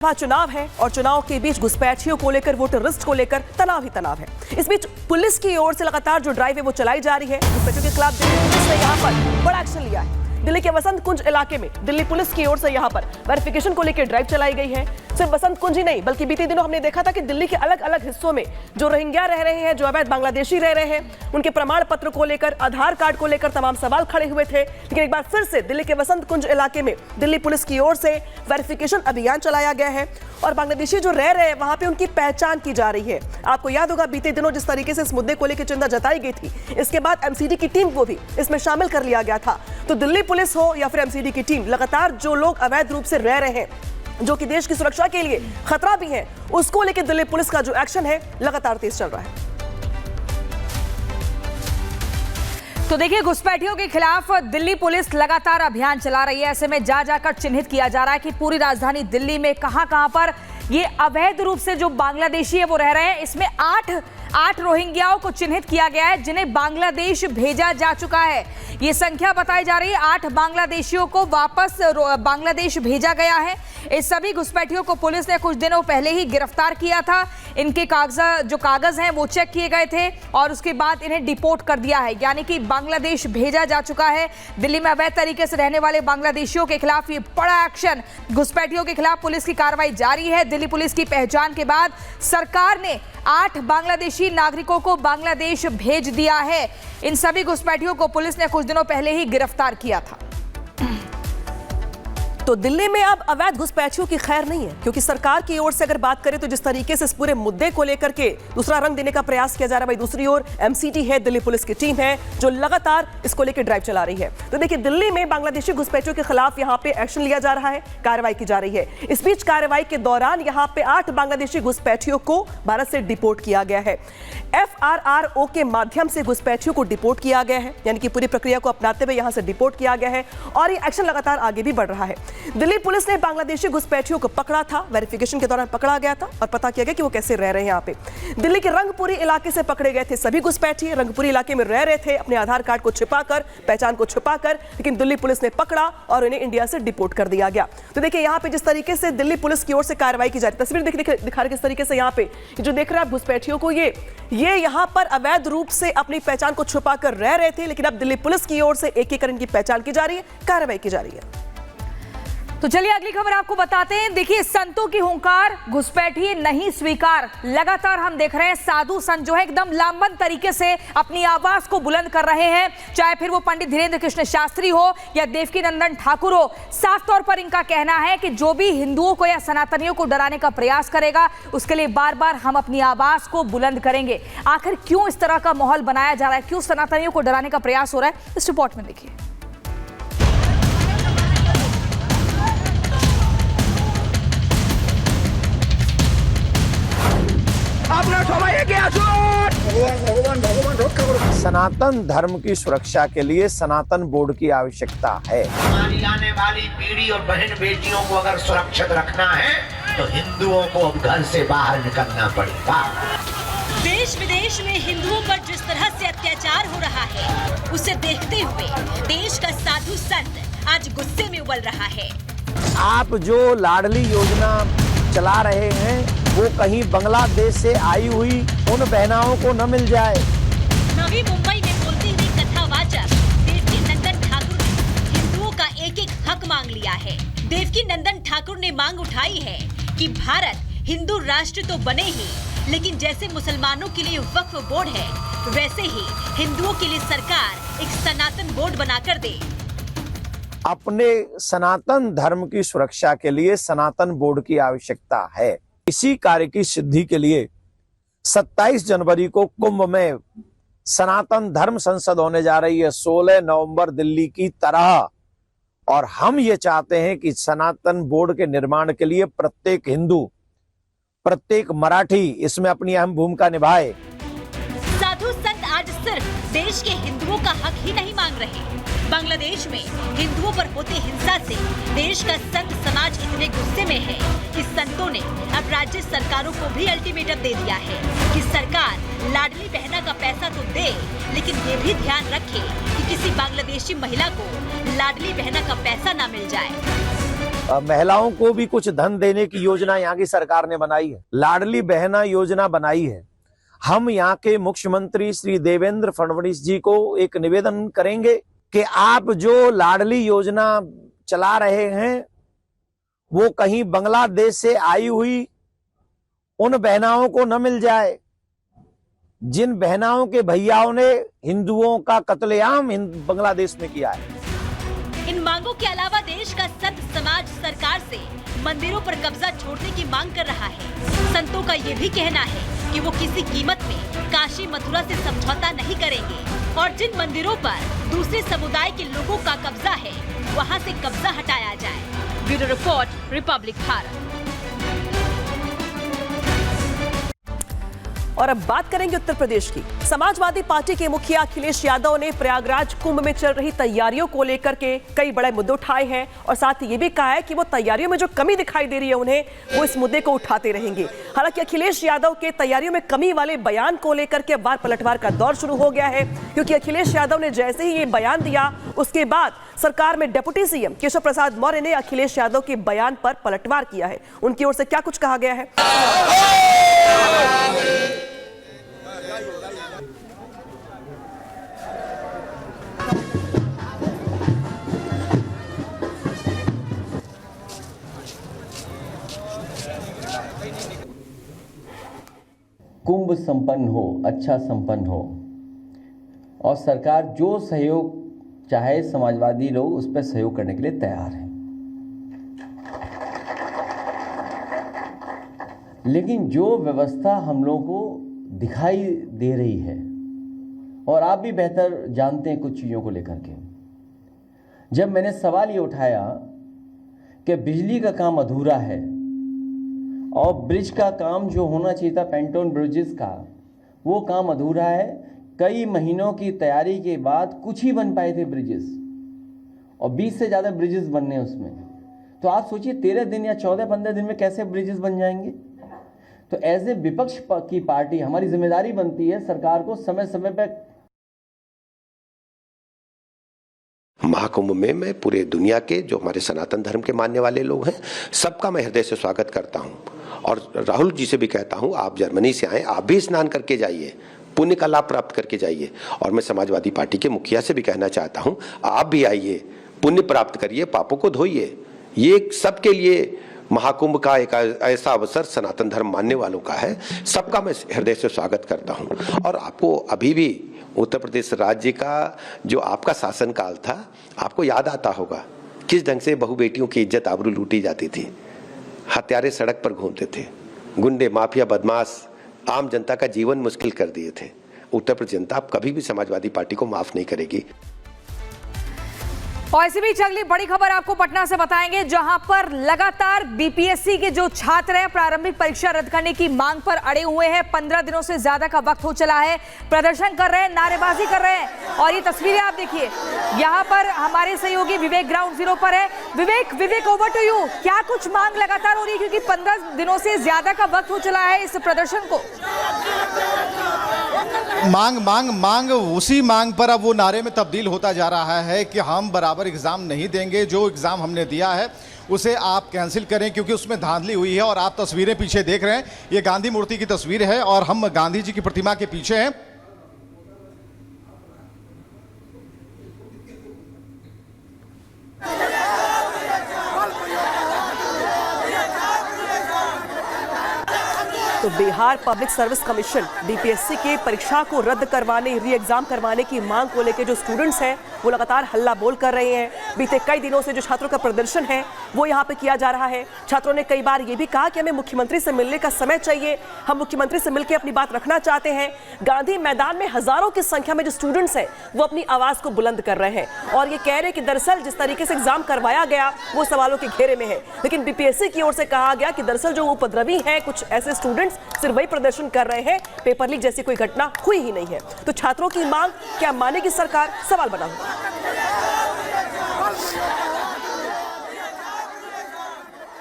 चुनाव है और चुनाव के बीच घुसपैठियों को लेकर, वोटर लिस्ट को लेकर तनाव ही तनाव है। इस बीच पुलिस की ओर से लगातार जो ड्राइव है वो चलाई जा रही है। घुसपैठियों के खिलाफ दिल्ली पुलिस ने यहां पर बड़ा एक्शन लिया है। दिल्ली के वसंत कुंज इलाके में दिल्ली पुलिस की ओर से यहां पर वेरिफिकेशन को लेकर ड्राइव चलाई गई है। सिर्फ वसंत कुंज ही नहीं बल्कि बीते दिनों हमने देखा था कि दिल्ली के अलग अलग हिस्सों में जो रोहिंग्या रह रहे हैं, जो अवैध बांग्लादेशी रह रहे हैं, उनके प्रमाण पत्र को लेकर, आधार कार्ड को लेकर तमाम सवाल खड़े हुए थे। लेकिन एक बार फिर से दिल्ली के वसंत कुंज इलाके में दिल्ली पुलिस की ओर से वेरिफिकेशन अभियान चलाया गया है और बांग्लादेशी जो रह रहे हैं वहां पे उनकी पहचान की जा रही है। आपको याद होगा बीते दिनों जिस तरीके से इस मुद्दे को लेकर चिंता जताई गई थी, इसके बाद एमसीडी की टीम को भी इसमें शामिल कर लिया गया था। तो दिल्ली पुलिस हो या फिर एमसीडी की टीम, लगातार जो लोग अवैध रूप से रह रहे हैं, जो कि देश की सुरक्षा के लिए खतरा भी है, उसको लेकर दिल्ली पुलिस का जो एक्शन है लगातार तेज चल रहा है। तो देखिए, घुसपैठियों के खिलाफ दिल्ली पुलिस लगातार अभियान चला रही है। ऐसे में जा जाकर चिन्हित किया जा रहा है कि पूरी राजधानी दिल्ली में कहां-कहां पर ये अवैध रूप से जो बांग्लादेशी है वो रह रहे हैं। इसमें आठ रोहिंग्याओं को चिन्हित किया गया है जिन्हें बांग्लादेश भेजा जा चुका है। ये संख्या बताई जा रही है। 8 बांग्लादेशियों को वापस बांग्लादेश भेजा गया है। इस सभी घुसपैठियों को पुलिस ने कुछ दिनों पहले ही गिरफ्तार किया था। इनके कागज हैं वो चेक किए गए थे और उसके बाद इन्हें डिपोर्ट कर दिया है, यानी कि बांग्लादेश भेजा जा चुका है। दिल्ली में अवैध तरीके से रहने वाले बांग्लादेशियों के खिलाफ ये बड़ा एक्शन, घुसपैठियों के खिलाफ पुलिस की कार्रवाई जारी है। दिल्ली पुलिस की पहचान के बाद सरकार ने 8 बांग्लादेशी नागरिकों को बांग्लादेश भेज दिया है। इन सभी घुसपैठियों को पुलिस ने कुछ दिनों पहले ही गिरफ्तार किया था। तो दिल्ली में अब अवैध घुसपैठियों की खैर नहीं है, क्योंकि सरकार की ओर से अगर बात करें तो जिस तरीके से इस पूरे मुद्दे को लेकर के दूसरा रंग देने का प्रयास किया जा रहा है, भाई दूसरी ओर एमसीटी है, दिल्ली पुलिस की टीम है जो लगातार इसको लेकर ड्राइव चला रही है। तो देखिए, दिल्ली में बांग्लादेशी घुसपैठियों के खिलाफ यहाँ पे एक्शन लिया जा रहा है, कार्रवाई की जा रही है। इस बीच कार्रवाई के दौरान यहाँ पे 8 बांग्लादेशी घुसपैठियों को भारत से डिपोर्ट किया गया है। FRRO के माध्यम से घुसपैठियों को डिपोर्ट किया गया है, यानी कि पूरी प्रक्रिया को अपनाते हुए यहाँ से डिपोर्ट किया गया है और ये एक्शन लगातार आगे भी बढ़ रहा है। दिल्ली पुलिस ने बांग्लादेशी घुसपैठियों को पकड़ा था, वेरिफिकेशन के दौरान पकड़ा गया था और पता किया गया कि वो कैसे रह रहे हैं यहाँ पे। दिल्ली के रंगपुरी इलाके से पकड़े गए थे सभी घुसपैठी, रंगपुरी इलाके में रह रहे थे अपने आधार कार्ड को छिपाकर, पहचान को छिपाकर, लेकिन दिल्ली पुलिस ने पकड़ा और इन्हें इंडिया से डिपोर्ट कर दिया गया। तो देखिए, यहाँ पे जिस तरीके से दिल्ली पुलिस की ओर से कार्रवाई की जा रही है, तस्वीर दिखा रहे किस तरीके से यहाँ पे जो देख रहे हैं आप घुसपैठियों को, ये यहाँ पर अवैध रूप से अपनी पहचान को छुपाकर रह रहे थे, लेकिन अब दिल्ली पुलिस की ओर से एक एक इनकी पहचान की जा रही है, कार्रवाई की जा रही है। तो चलिए अगली खबर आपको बताते हैं। देखिए, संतों की हुंकार, घुसपैठी नहीं स्वीकार। लगातार हम देख रहे हैं साधु संत जो है एकदम लामबंद तरीके से अपनी आवाज को बुलंद कर रहे हैं, चाहे फिर वो पंडित धीरेन्द्र कृष्ण शास्त्री हो या देवकीनंदन ठाकुर हो। साफ तौर पर इनका कहना है कि जो भी हिंदुओं को या सनातनियों को डराने का प्रयास करेगा उसके लिए बार बार हम अपनी आवाज को बुलंद करेंगे। आखिर क्यों इस तरह का माहौल बनाया जा रहा है, क्यों सनातनियों को डराने का प्रयास हो रहा है, इस रिपोर्ट में देखिए। सनातन धर्म की सुरक्षा के लिए सनातन बोर्ड की आवश्यकता है। हमारी आने वाली पीढ़ी और बहन बेटियों को अगर सुरक्षित रखना है तो हिंदुओं को अब घर से बाहर निकलना पड़ेगा। देश विदेश में हिंदुओं पर जिस तरह से अत्याचार हो रहा है, उसे देखते हुए देश का साधु संत आज गुस्से में उबल रहा है। आप जो लाडली योजना चला रहे हैं वो कहीं बांग्लादेश से आई हुई उन बहनाओं को न मिल जाए। नवी मुंबई में बोलते हुए कथावाचक देवकीनंदन ठाकुर ने हिंदुओं का एक एक हक मांग लिया है। देवकीनंदन ठाकुर ने मांग उठाई है कि भारत हिंदू राष्ट्र तो बने ही, लेकिन जैसे मुसलमानों के लिए वक्फ बोर्ड है, वैसे ही हिंदुओं के लिए सरकार एक सनातन बोर्ड बनाकर दे। अपने सनातन धर्म की सुरक्षा के लिए सनातन बोर्ड की आवश्यकता है। इसी कार्य की सिद्धि के लिए 27 जनवरी को कुंभ में सनातन धर्म संसद होने जा रही है, 16 नवंबर दिल्ली की तरह। और हम ये चाहते हैं कि सनातन बोर्ड के निर्माण के लिए प्रत्येक हिंदू, प्रत्येक मराठी इसमें अपनी अहम भूमिका निभाए। साधु संत आज सिर्फ देश के हिंदुओं का हक ही नहीं मांग रहे, बांग्लादेश में हिंदुओं पर होती हिंसा से देश का संत समाज इतने गुस्से में है कि संतों ने अब राज्य सरकारों को भी अल्टीमेटम दे दिया है कि सरकार लाडली बहना का पैसा तो दे, लेकिन ये भी ध्यान रखे कि किसी बांग्लादेशी महिला को लाडली बहना का पैसा ना मिल जाए। महिलाओं को भी कुछ धन देने की योजना यहाँ की सरकार ने बनाई है, लाडली बहना योजना बनाई है। हम यहाँ के मुख्यमंत्री श्री देवेंद्र फडणवीस जी को एक निवेदन करेंगे कि आप जो लाडली योजना चला रहे हैं वो कहीं बांग्लादेश से आई हुई उन बहनाओं को न मिल जाए जिन बहनाओं के भैयाओं ने हिंदुओं का कत्लेआम बांग्लादेश में किया है। इन मांगों के अलावा देश का संत समाज सरकार से मंदिरों पर कब्जा छोड़ने की मांग कर रहा है। संतों का ये भी कहना है कि वो किसी कीमत में काशी मथुरा से समझौता नहीं करेंगे और जिन मंदिरों पर दूसरे समुदाय के लोगों का कब्जा है वहां से कब्जा हटाया जाए। Bureau report, Republic Bharat. और अब बात करेंगे उत्तर प्रदेश की। समाजवादी पार्टी के मुखिया अखिलेश यादव ने प्रयागराज कुंभ में चल रही तैयारियों को लेकर के कई बड़े मुद्दे उठाए हैं और साथ ही ये भी कहा है कि वो तैयारियों में जो कमी दिखाई दे रही है उन्हें वो इस मुद्दे को उठाते रहेंगे। हालांकि अखिलेश यादव के तैयारियों में कमी वाले बयान को लेकर के वार पलटवार का दौर शुरू हो गया है, क्योंकि अखिलेश यादव ने जैसे ही ये बयान दिया उसके बाद सरकार में डिप्टी सीएम केशव प्रसाद मौर्य ने अखिलेश यादव के बयान पर पलटवार किया है। उनकी ओर से क्या कुछ कहा गया है? कुंभ संपन्न हो, अच्छा संपन्न हो और सरकार जो सहयोग चाहे समाजवादी लोग उस पर सहयोग करने के लिए तैयार हैं। लेकिन जो व्यवस्था हम लोगों को दिखाई दे रही है और आप भी बेहतर जानते हैं कुछ चीज़ों को लेकर के, जब मैंने सवाल ये उठाया कि बिजली का काम अधूरा है और ब्रिज का काम जो होना चाहिए था पेंटोन ब्रिजेस का वो काम अधूरा है। कई महीनों की तैयारी के बाद कुछ ही बन पाए थे ब्रिजेस और 20 से ज़्यादा ब्रिजेस बनने उसमें। तो आप सोचिए 13 दिन या 14-15 दिन में कैसे ब्रिजेस बन जाएंगे। तो एज ए विपक्ष की पार्टी हमारी जिम्मेदारी बनती है सरकार को समय समय पर। महाकुंभ में मैं पूरे दुनिया के जो हमारे सनातन धर्म के मानने वाले लोग हैं सबका मैं हृदय से स्वागत करता हूं और राहुल जी से भी कहता हूं आप जर्मनी से आए, आप भी स्नान करके जाइए, पुण्य का लाभ प्राप्त करके जाइए। और मैं समाजवादी पार्टी के मुखिया से भी कहना चाहता हूं आप भी आइए, पुण्य प्राप्त करिए, पापों को धोइए। ये सबके लिए महाकुंभ का एक ऐसा अवसर सनातन धर्म मानने वालों का है, सबका मैं हृदय से स्वागत करता हूं। और आपको अभी भी उत्तर प्रदेश राज्य का जो आपका शासनकाल था आपको याद आता होगा किस ढंग से बहु बेटियों की इज्जत आबरू लूटी जाती थी, हत्यारे सड़क पर घूमते थे, गुंडे माफिया बदमाश आम जनता का जीवन मुश्किल कर दिए थे। उत्तर प्रदेश जनता आप कभी भी समाजवादी पार्टी को माफ नहीं करेगी। और ऐसी भी अगली बड़ी खबर आपको पटना से बताएंगे, जहां पर लगातार बीपीएससी के जो छात्र हैं प्रारंभिक परीक्षा रद्द करने की मांग पर अड़े हुए हैं। 15 दिनों से ज्यादा का वक्त हो चला है, प्रदर्शन कर रहे हैं, नारेबाजी कर रहे हैं। और ये तस्वीरें आप देखिए, यहां पर हमारे सहयोगी विवेक ग्राउंड जीरो पर है। विवेक ओवर टू यू। क्या कुछ मांग लगातार हो रही है, क्योंकि 15 दिनों से ज्यादा का वक्त हो चला है इस प्रदर्शन को? मांग उसी मांग पर अब वो नारे में तब्दील होता जा रहा है कि हम बराबर एग्जाम नहीं देंगे, जो एग्जाम हमने दिया है उसे आप कैंसिल करें क्योंकि उसमें धांधली हुई है। और आप तस्वीरें पीछे देख रहे हैं, ये गांधी मूर्ति की तस्वीर है और हम गांधी जी की प्रतिमा के पीछे हैं। तो Bihar public service commission BPSC की परीक्षा को रद्द करवाने, री एग्जाम करवाने की मांग को लेकर जो स्टूडेंट्स हैं वो लगातार हल्ला बोल कर रहे हैं। बीते कई दिनों से जो छात्रों का प्रदर्शन है वो यहाँ पे किया जा रहा है। छात्रों ने कई बार ये भी कहा कि हमें मुख्यमंत्री से मिलने का समय चाहिए, हम मुख्यमंत्री से मिलकर अपनी बात रखना चाहते हैं। गांधी मैदान में हजारों की संख्या में जो स्टूडेंट्स हैं वो अपनी आवाज को बुलंद कर रहे हैं और ये कह रहे हैं कि दरअसल जिस तरीके से एग्जाम करवाया गया वो सवालों के घेरे में है। लेकिन बीपीएससी की ओर से कहा गया कि दरअसल जो उपद्रवी हैं कुछ ऐसे स्टूडेंट्स सिर्फ वही प्रदर्शन कर रहे हैं, पेपर लीक जैसी कोई घटना हुई ही नहीं है। तो छात्रों की मांग क्या मानेगी सरकार, सवाल बना हुआ।